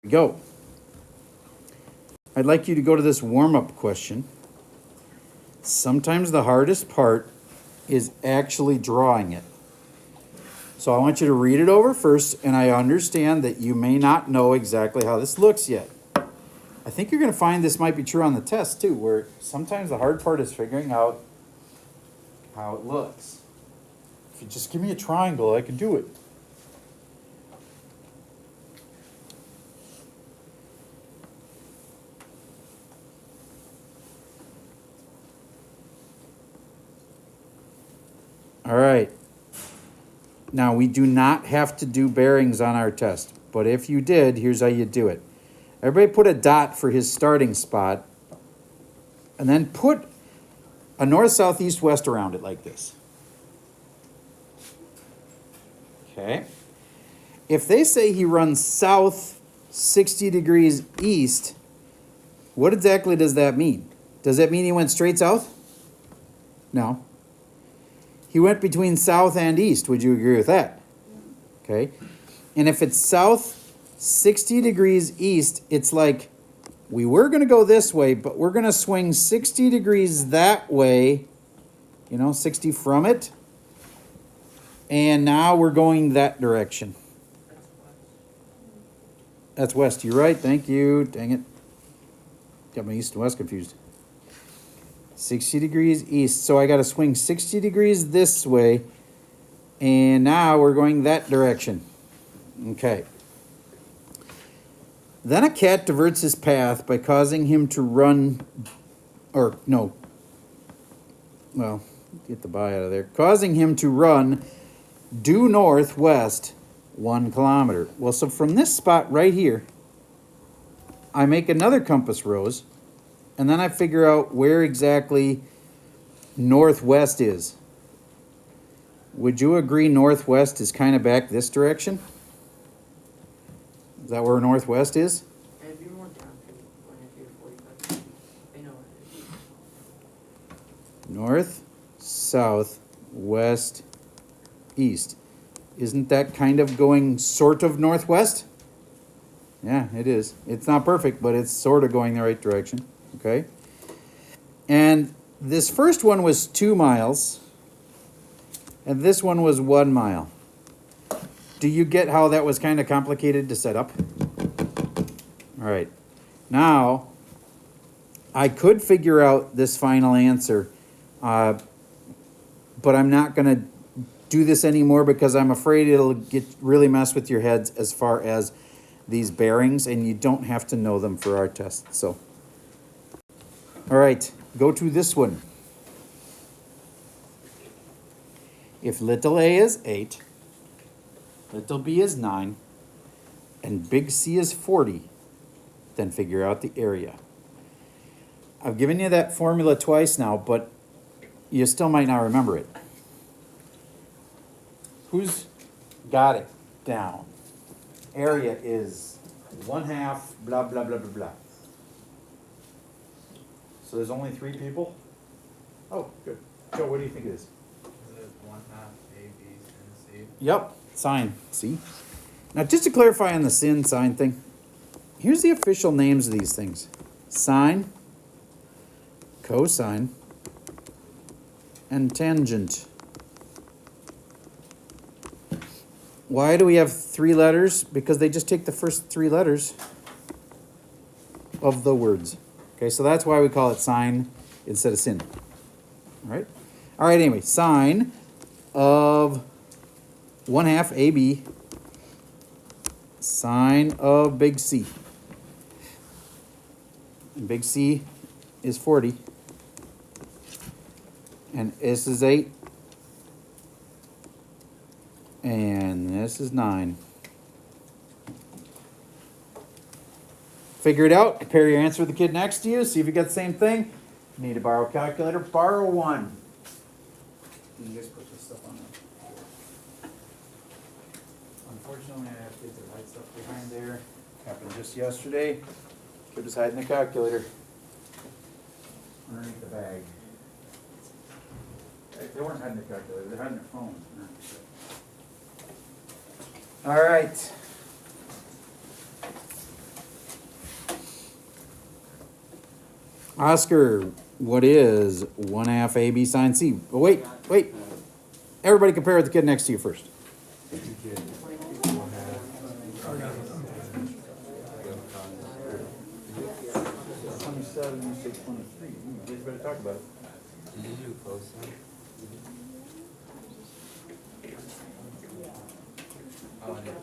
we go. I'd like you to go to this warm-up question. Sometimes the hardest part is actually drawing it. So I want you to read it over first, and I understand that you may not know exactly how this looks yet. I think you're going to find this might be true on the test too, where sometimes the hard part is figuring out how it looks. If you just give me a triangle, I can do it. All right. Now, we do not have to do bearings on our test, but if you did, here's how you do it. Everybody put a dot for his starting spot, and then put a north, south, east, west around it like this. Okay. If they say he runs south 60 degrees east, what exactly does that mean? Does that mean he went straight south? No. He went between south and east. Would you agree with that? Okay. And if it's south 60 degrees east, it's like we were going to go this way, but we're going to swing 60 degrees that way, 60 from it. And now we're going that direction. That's west. You're right. Thank you. Dang it. Got my east and west confused. 60 degrees east. So I got to swing 60 degrees this way. And now we're going that direction. Okay. Then a cat diverts his path by causing him to run, get the by out of there. Causing him to run due northwest 1 kilometer. Well, so from this spot right here, I make another compass rose. And then I figure out where exactly northwest is. Would you agree northwest is kind of back this direction? Is that where northwest is? It'd be more down to 45. I know it is. North, south, west, east. Isn't that kind of going sort of northwest? Yeah, it is. It's not perfect, but it's sort of going the right direction. Okay. And this first one was 2 miles. And this one was 1 mile. Do you get how that was kind of complicated to set up? All right. Now, I could figure out this final answer, but I'm not going to do this anymore because I'm afraid it'll really mess with your heads as far as these bearings, and you don't have to know them for our test. So, all right, go to this one. If little a is 8, little b is 9, and big C is 40, then figure out the area. I've given you that formula twice now, but you still might not remember it. Who's got it down? Area is 1/2, blah, blah, blah, blah, blah. So there's only 3 people? Oh, good. Joe, what do you think it is? Is it 1/2 A, B, and C? Yep, sine. See? Now, just to clarify on the sin sine thing, here's the official names of these things. Sine, cosine, and tangent. Why do we have 3 letters? Because they just take the first 3 letters of the words. Okay, so that's why we call it sine instead of sin. All right? All right, anyway, sine of 1/2 AB, sine of big C. And big C is 40. And this is 8. And this is 9. Figure it out. Compare your answer with the kid next to you. See if you got the same thing. If you need to borrow a calculator, borrow one. You can just put this stuff on there. Unfortunately, I have kids that hide stuff behind there. Happened just yesterday. Kid was hiding the calculator underneath the bag. They weren't hiding the calculator. They're hiding their phone. All right. Oscar, what is 1/2 AB sine C? Oh, wait. Everybody compare with the kid next to you first. You better talk about it. Did you do cosine? Oh, I did.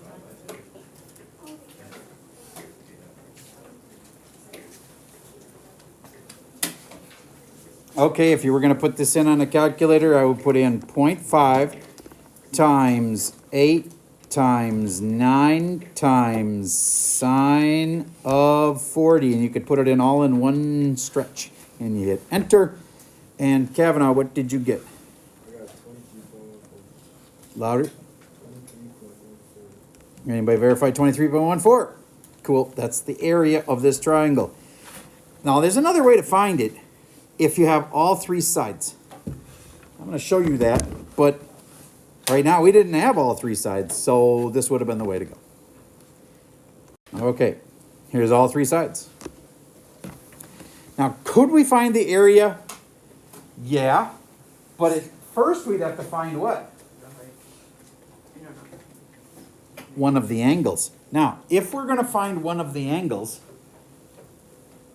Okay, if you were gonna put this in on a calculator, I would put in 0.5 times 8 times 9 times sine of 40, and you could put it in all in one stretch. And you hit enter. And Kavanaugh, what did you get? I got 23.14. Louder. 23.14. Anybody verify 23.14? Cool, that's the area of this triangle. Now, there's another way to find it if you have all three sides. I'm gonna show you that, but right now we didn't have all three sides, so this would have been the way to go. Okay, here's all three sides. Now, could we find the area? Yeah, but at first we'd have to find what? I don't know. One of the angles. Now, if we're gonna find one of the angles,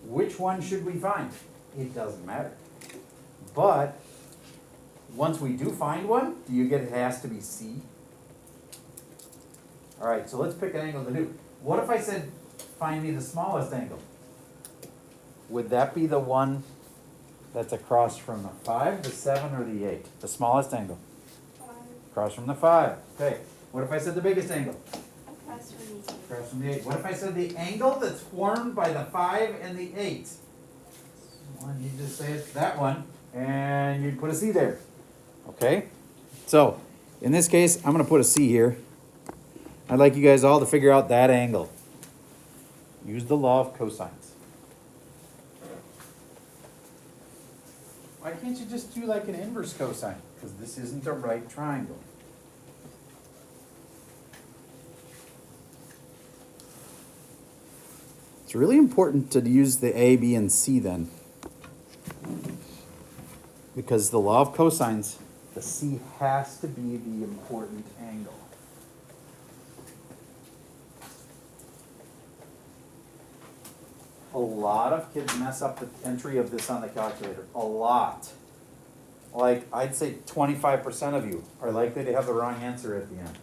which one should we find? It doesn't matter. But once we do find one, do you get it has to be C? All right, so let's pick an angle to do. What if I said, find me the smallest angle? Would that be the one that's across from the 5, the 7, or the 8? The smallest angle? 5. Across from the 5. Okay. What if I said the biggest angle? Across from the 8. Across from the 8. What if I said the angle that's formed by the 5 and the 8? Well, you just say it's that one, and you'd put a C there. Okay? So, in this case, I'm going to put a C here. I'd like you guys all to figure out that angle. Use the law of cosines. Why can't you just do like an inverse cosine? Because this isn't a right triangle. It's really important to use the A, B, and C then. Because the law of cosines, the C has to be the important angle. A lot of kids mess up the entry of this on the calculator. A lot. Like, I'd say 25% of you are likely to have the wrong answer at the end.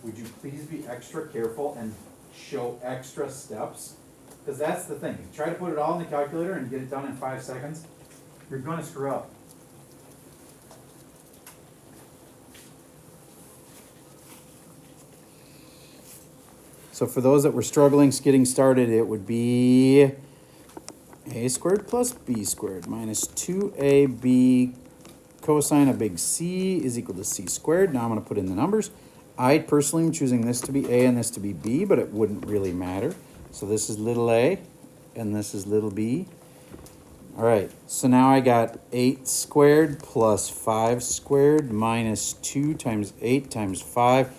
Would you please be extra careful and show extra steps? Because that's the thing. If you try to put it all in the calculator and get it done in 5 seconds, you're going to screw up. So for those that were struggling getting started, it would be a squared plus b squared minus 2ab cosine of big C is equal to c squared. Now I'm going to put in the numbers. I personally am choosing this to be a and this to be b, but it wouldn't really matter. So this is little a and this is little b. All right, so now I got 8 squared plus 5 squared minus 2 times 8 times 5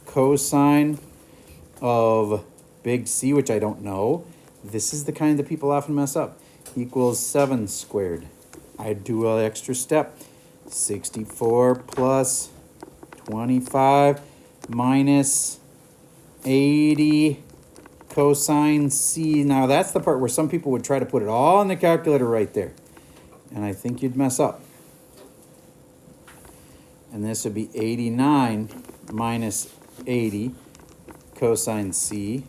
cosine of big C, which I don't know. This is the kind that people often mess up. Equals 7 squared. I do an extra step. 64 plus 25 minus 80 cosine C. Now that's the part where some people would try to put it all in the calculator right there. And I think you'd mess up. And this would be 89 minus 80 cosine C.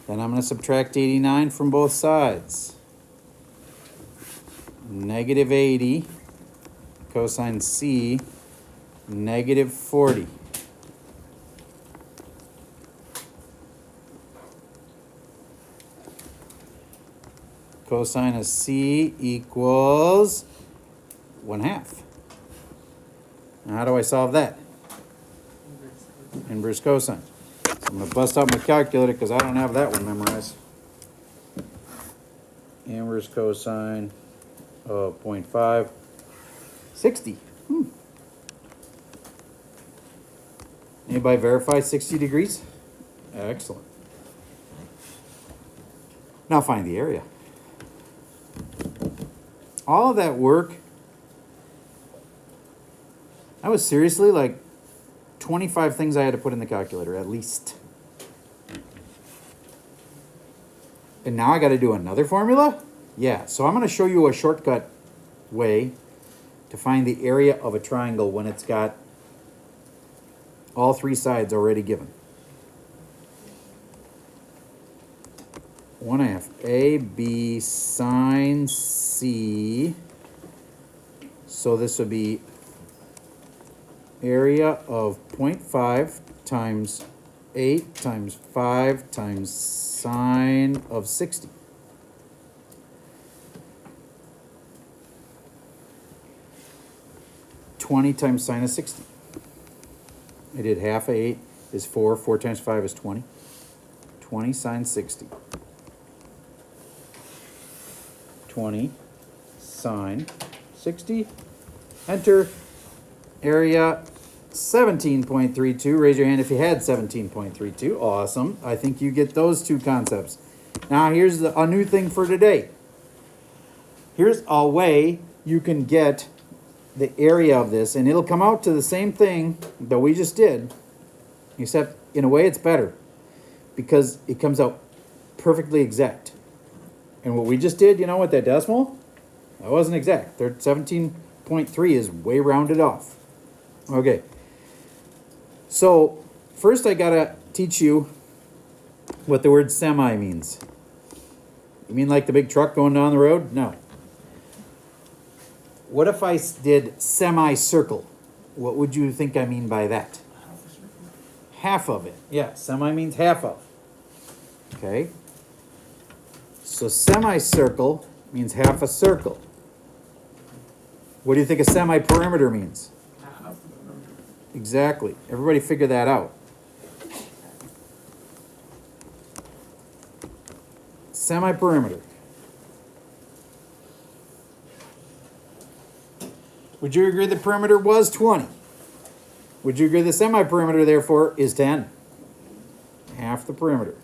Then I'm going to subtract 89 from both sides. Negative 80 cosine C, negative 40. Cosine of C equals 1/2. Now how do I solve that? Inverse cosine. So I'm going to bust out my calculator because I don't have that one memorized. Inverse cosine of 0.5. 60. Anybody verify 60 degrees? Excellent. Now find the area. all of that work, that was seriously like 25 things I had to put in the calculator, at least. And now I got to do another formula? Yeah, so I'm going to show you a shortcut way to find the area of a triangle when it's got all three sides already given. 1/2 AB sine C. So this would be area of 0.5 times 8 times 5 times sine of 60. $20 times sine of 60. I did half of 8 is 4. 4 times 5 is 20. 20 sine 60. 20 sine 60. Enter. Area 17.32. Raise your hand if you had 17.32. Awesome. I think you get those two concepts. Now here's a new thing for today. Here's a way you can get the area of this, and it'll come out to the same thing that we just did, except in a way it's better because it comes out perfectly exact. And what we just did, you know, with that decimal, that wasn't exact. 17.3 is way rounded off. Okay. So first I gotta teach you what the word semi means. You mean like the big truck going down the road? No. What if I did semicircle? What would you think I mean by that? Half of it. Yeah, semi means half of. Okay. So semicircle means half a circle. What do you think a semi-perimeter means? Exactly. Everybody figure that out. Semi-perimeter. Would you agree the perimeter was 20? Would you agree the semi-perimeter, therefore, is 10? Half the perimeter.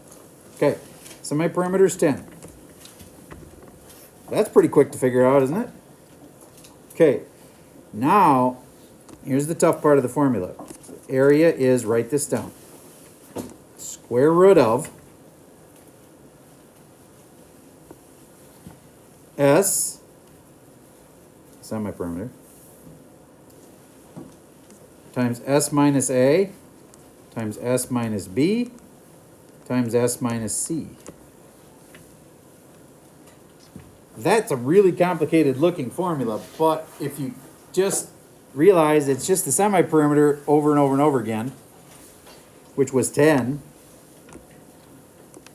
Okay. Semi-perimeter is 10. That's pretty quick to figure out, isn't it? Okay. Now, here's the tough part of the formula. Area is, write this down, square root of S, semi-perimeter, times S minus A, times S minus B, times S minus C. That's a really complicated looking formula, but if you just realize it's just the semi-perimeter over and over and over again, which was 10,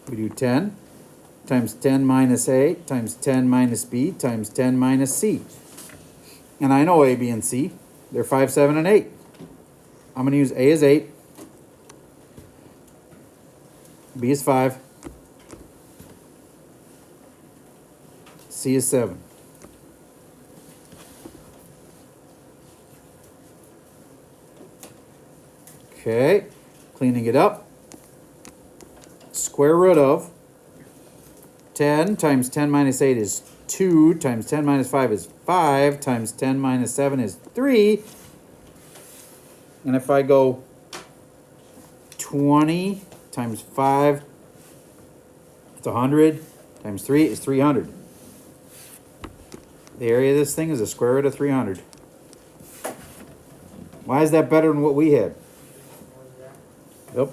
we do 10 times 10 minus A times 10 minus B times 10 minus C. And I know A, B, and C. They're 5, 7, and 8. I'm going to use A as 8. B is 5. C is 7. Okay, cleaning it up. Square root of 10 times 10 minus 8 is 2 times 10 minus 5 is 5 times 10 minus 7 is 3. And if I go 20 times 5, it's 100, times 3 is 300. The area of this thing is a square root of 300. Why is that better than what we had? Yep.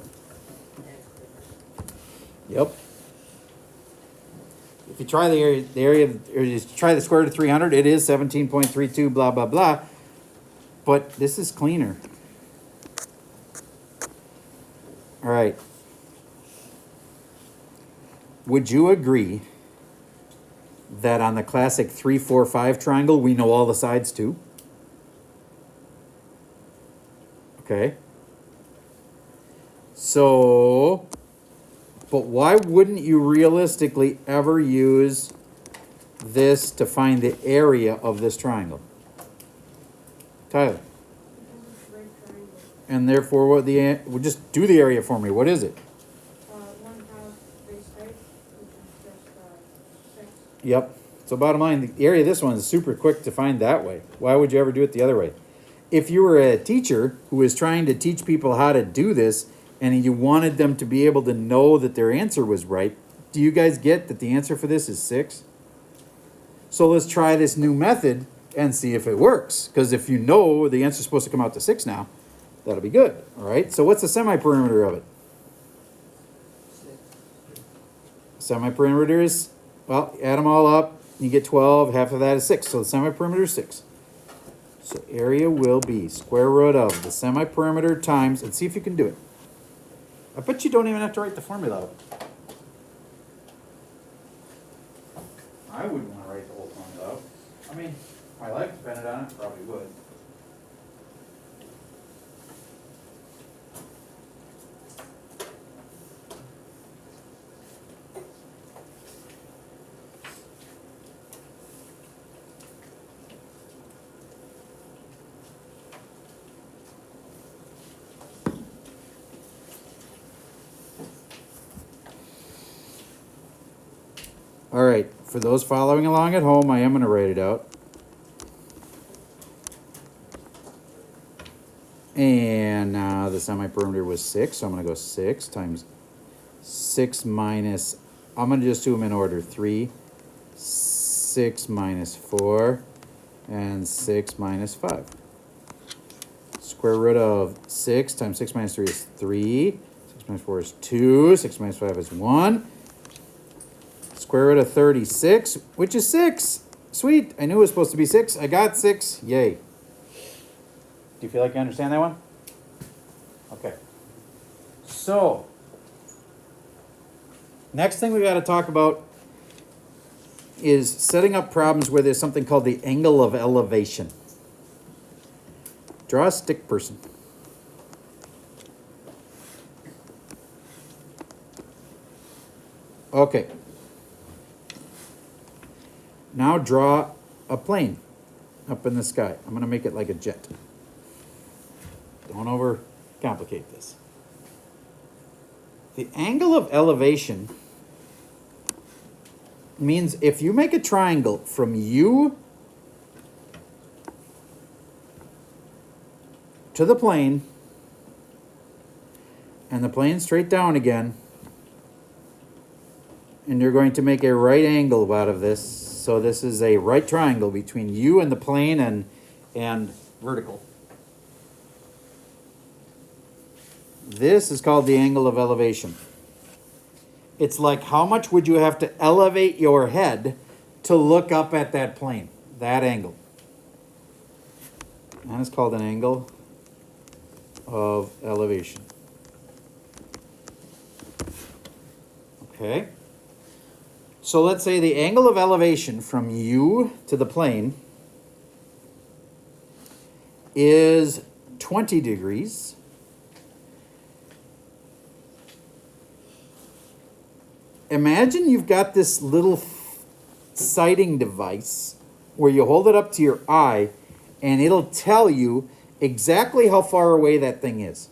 Yep. If you try the area, or you try the square root of 300, it is 17.32, blah, blah, blah. But this is cleaner. All right. Would you agree that on the classic 3, 4, 5 triangle, we know all the sides too? Okay. So, but why wouldn't you realistically ever use this to find the area of this triangle? Tyler. And therefore, what well, just do the area for me. What is it? 1/2 base height, which is just 6. Yep. So bottom line, the area of this one is super quick to find that way. Why would you ever do it the other way? If you were a teacher who was trying to teach people how to do this and you wanted them to be able to know that their answer was right, do you guys get that the answer for this is 6? So let's try this new method and see if it works. Because if you know the answer is supposed to come out to 6 now, that'll be good. All right, so what's the semi-perimeter of it? Semi-perimeter is, well, add them all up, you get 12, half of that is 6. So the semi-perimeter is 6. So area will be square root of the semi-perimeter times, and see if you can do it. I bet you don't even have to write the formula out. I wouldn't want to write the whole formula out. I mean, if my life depended on it, probably would. All right, for those following along at home, I am going to write it out. And now the semi-perimeter was 6, so I'm going to go 6 times 6 minus, I'm going to just do them in order, 3, 6 minus 4, and 6 minus 5. Square root of 6 times 6 minus 3 is 3, 6 minus 4 is 2, 6 minus 5 is 1. Square root of 36, which is 6. Sweet, I knew it was supposed to be 6. I got 6, yay. Do you feel like you understand that one? Okay. So, next thing we got to talk about is setting up problems where there's something called the angle of elevation. Draw a stick person. Okay. Now draw a plane up in the sky. I'm going to make it like a jet. Don't overcomplicate this. The angle of elevation means if you make a triangle from you to the plane and the plane straight down again, and you're going to make a right angle out of this. So this is a right triangle between you and the plane and vertical. This is called the angle of elevation. It's like how much would you have to elevate your head to look up at that plane, that angle. And it's called an angle of elevation. Okay. So let's say the angle of elevation from you to the plane is 20 degrees. Imagine you've got this little sighting device where you hold it up to your eye and it'll tell you exactly how far away that thing is.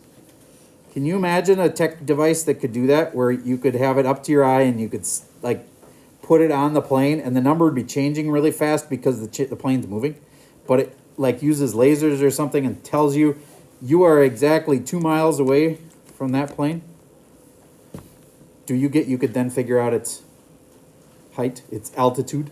Can you imagine a tech device that could do that, where you could have it up to your eye and you could like put it on the plane and the number would be changing really fast because the plane's moving, but it like uses lasers or something and tells you you are exactly 2 miles away from that plane? You could then figure out its height, its altitude.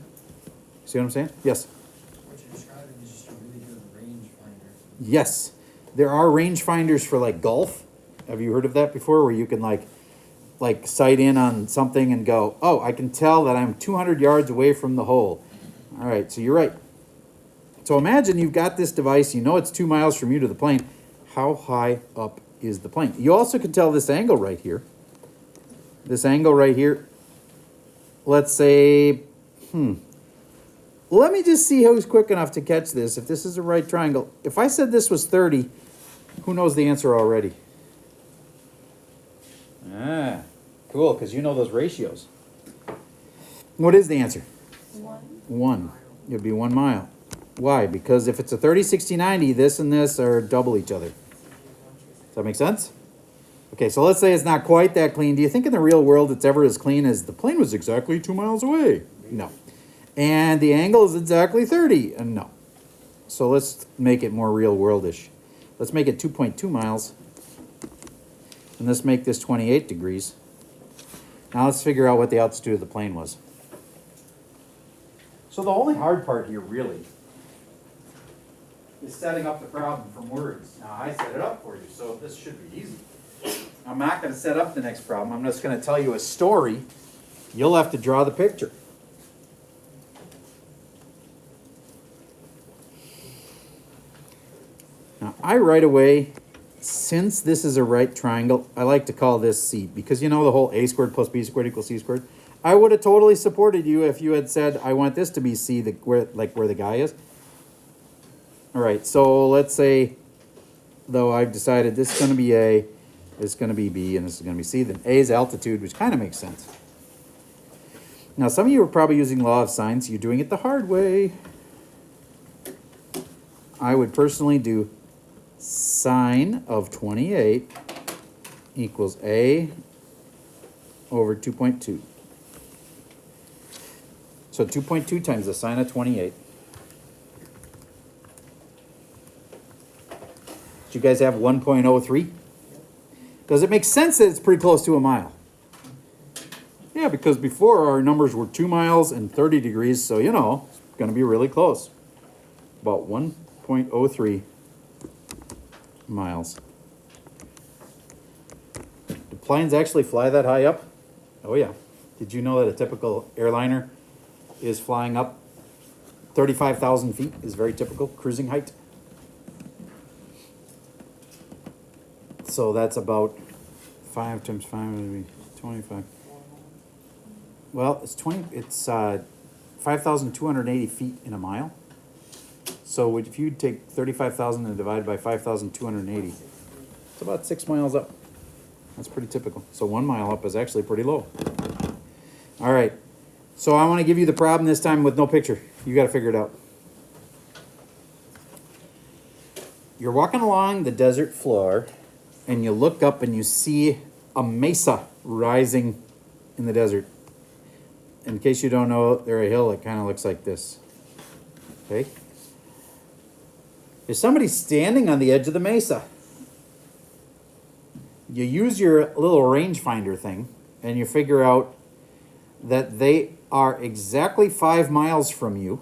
See what I'm saying? Yes. What you're describing is just a really good range finder. Yes. There are range finders for like golf. Have you heard of that before? Where you can like sight in on something and go, oh, I can tell that I'm 200 yards away from the hole. All right, so you're right. So imagine you've got this device, you know it's 2 miles from you to the plane. How high up is the plane? You also can tell this angle right here. This angle right here, let's say, let me just see who's quick enough to catch this. If this is a right triangle, if I said this was 30, who knows the answer already? Ah, cool, because you know those ratios. What is the answer? 1. It would be 1 mile. Why? Because if it's a 30, 60, 90, this and this are double each other. Does that make sense? Okay, so let's say it's not quite that clean. Do you think in the real world it's ever as clean as the plane was exactly 2 miles away? No. And the angle is exactly 30. And no. So let's make it more real worldish. Let's make it 2.2 miles. And let's make this 28 degrees. Now let's figure out what the altitude of the plane was. So the only hard part here really is setting up the problem from words. Now I set it up for you, so this should be easy. I'm not going to set up the next problem. I'm just going to tell you a story. You'll have to draw the picture. Now I right away, since this is a right triangle, I like to call this C, because you know the whole a squared plus b squared equals c squared. I would have totally supported you if you had said, I want this to be C, where the guy is. All right, so let's say, though I've decided this is going to be A, this is going to be B, and this is going to be C, then A is altitude, which kind of makes sense. Now, some of you are probably using law of sines. You're doing it the hard way. I would personally do sine of 28 equals A over 2.2. So 2.2 times the sine of 28. Do you guys have 1.03? Does it make sense that it's pretty close to a mile? Yeah, because before our numbers were 2 miles and 30 degrees, so you know, it's going to be really close. About 1.03 miles. Do planes actually fly that high up? Oh yeah. Did you know that a typical airliner is flying up 35,000 feet is very typical cruising height? So that's about 5 times 5 would be 25. Well, it's 5,280 feet in a mile. So if you take 35,000 and divide by 5,280, it's about 6 miles up. That's pretty typical. So 1 mile up is actually pretty low. All right. So I want to give you the problem this time with no picture. You got to figure it out. You're walking along the desert floor, and you look up and you see a mesa rising in the desert. In case you don't know, they're a hill that kind of looks like this. Okay? There's somebody standing on the edge of the mesa. You use your little rangefinder thing, and you figure out that they are exactly 5 miles from you,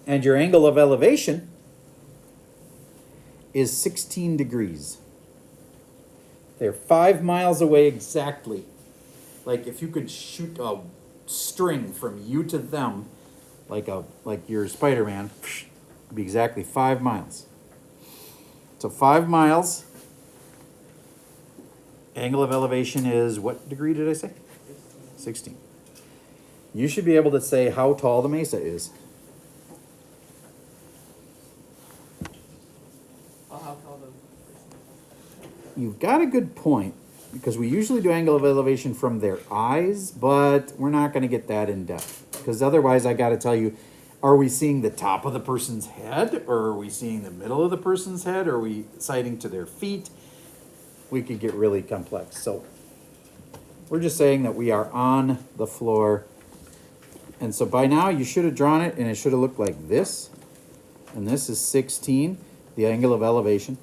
and your angle of elevation is 16 degrees. They're 5 miles away exactly. Like if you could shoot a string from you to them, like you're Spider-Man, it'd be exactly 5 miles. So 5 miles. Angle of elevation is what degree did I say? 16. You should be able to say how tall the mesa is. Well, how tall the You've got a good point, because we usually do angle of elevation from their eyes, but we're not going to get that in depth. Because otherwise, I got to tell you, are we seeing the top of the person's head, or are we seeing the middle of the person's head, or are we sighting to their feet? We could get really complex. So we're just saying that we are on the floor. And so by now, you should have drawn it, and it should have looked like this. And this is 16, the angle of elevation.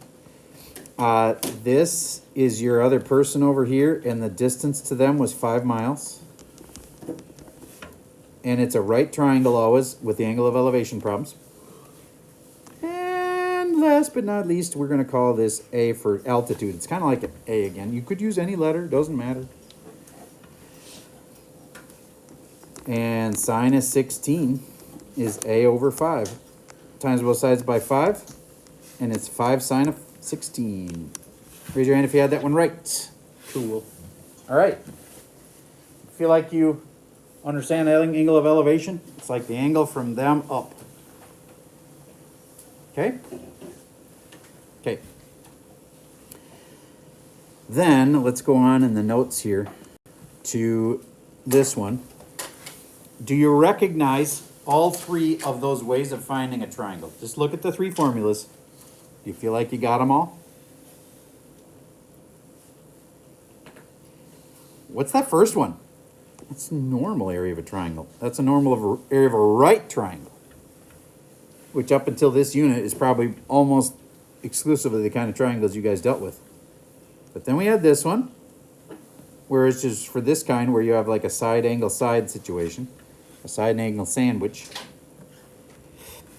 This is your other person over here, and the distance to them was 5 miles. And it's a right triangle always with the angle of elevation problems. And last but not least, we're going to call this A for altitude. It's kind of like an A again. You could use any letter, doesn't matter. And sine of 16 is A over 5. Times both sides by 5, and it's 5 sine of 16. Raise your hand if you had that one right. Cool. All right. Feel like you understand the angle of elevation? It's like the angle from them up. Okay? Okay. Then let's go on in the notes here to this one. Do you recognize all three of those ways of finding a triangle? Just look at the three formulas. Do you feel like you got them all? What's that first one? That's the normal area of a triangle. That's a normal area of a right triangle. Which up until this unit is probably almost exclusively the kind of triangles you guys dealt with. But then we had this one, where it's just for this kind where you have like a side angle side situation, a side angle sandwich.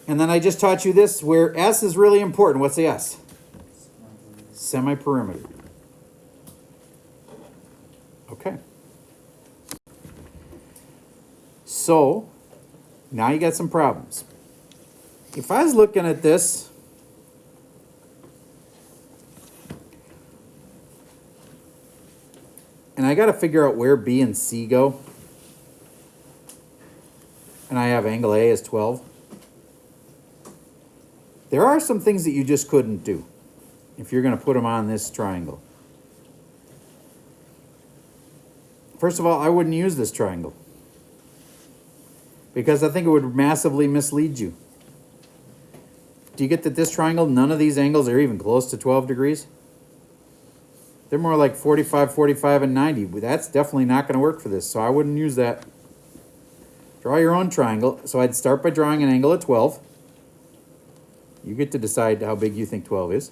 And then I just taught you this where S is really important. What's the S? Semi-perimeter. Okay. So, now you got some problems. If I was looking at this, and I got to figure out where B and C go, and I have angle A as 12, there are some things that you just couldn't do if you're going to put them on this triangle. First of all, I wouldn't use this triangle because I think it would massively mislead you. Do you get that this triangle, none of these angles are even close to 12 degrees? They're more like 45, 45, and 90. That's definitely not going to work for this, so I wouldn't use that. Draw your own triangle. So I'd start by drawing an angle at 12. You get to decide how big you think 12 is.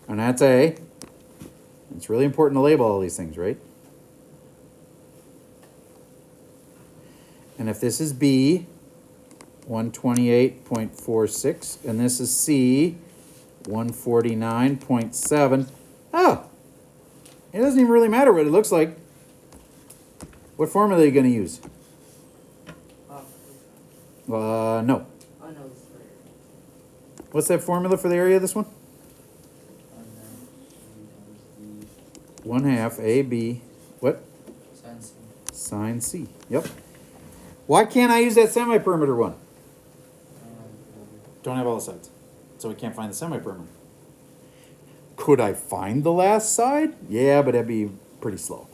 And that's A. It's really important to label all these things, right? And if this is B, 128.46, and this is C, 149.7. Oh, it doesn't even really matter what it looks like. What formula are you going to use? Oh, No. oh no, this is for area. What's that formula for the area of this one? 1/2 AB, what? Sine C. Yep. Why can't I use that semi-perimeter one? Don't have all the sides. So we can't find the semi-perimeter. Could I find the last side? Yeah, but that'd be pretty slow.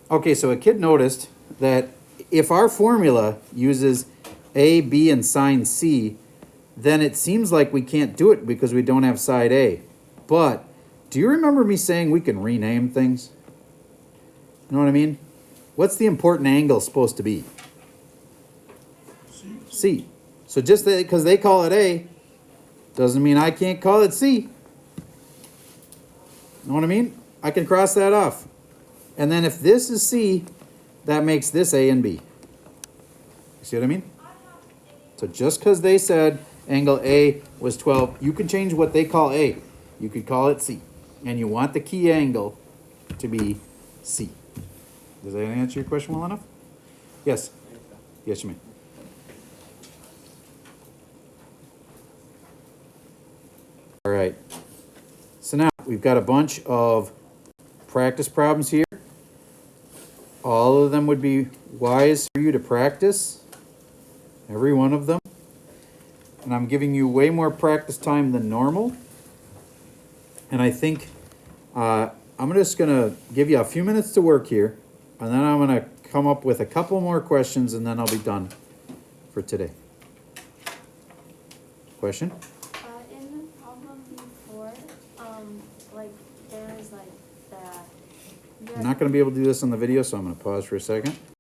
Okay, so a kid noticed that if our formula uses A, B, and sine C, then it seems like we can't do it because we don't have side A. But do you remember me saying we can rename things? You know what I mean? What's the important angle supposed to be? C. So just because they call it A, doesn't mean I can't call it C. You know what I mean? I can cross that off. And then if this is C, that makes this A and B. You see what I mean? So just because they said angle A was 12, you can change what they call A. You could call it C. And you want the key angle to be C. Does that answer your question well enough? Yes. Yes, you may. All right. So now we've got a bunch of practice problems here. All of them would be wise for you to practice. Every one of them. And I'm giving you way more practice time than normal. And I think I'm just going to give you a few minutes to work here. And then I'm going to come up with a couple more questions and then I'll be done for today. Question? In the problem before, like there is like that. I'm not going to be able to do this on the video, so I'm going to pause for a second.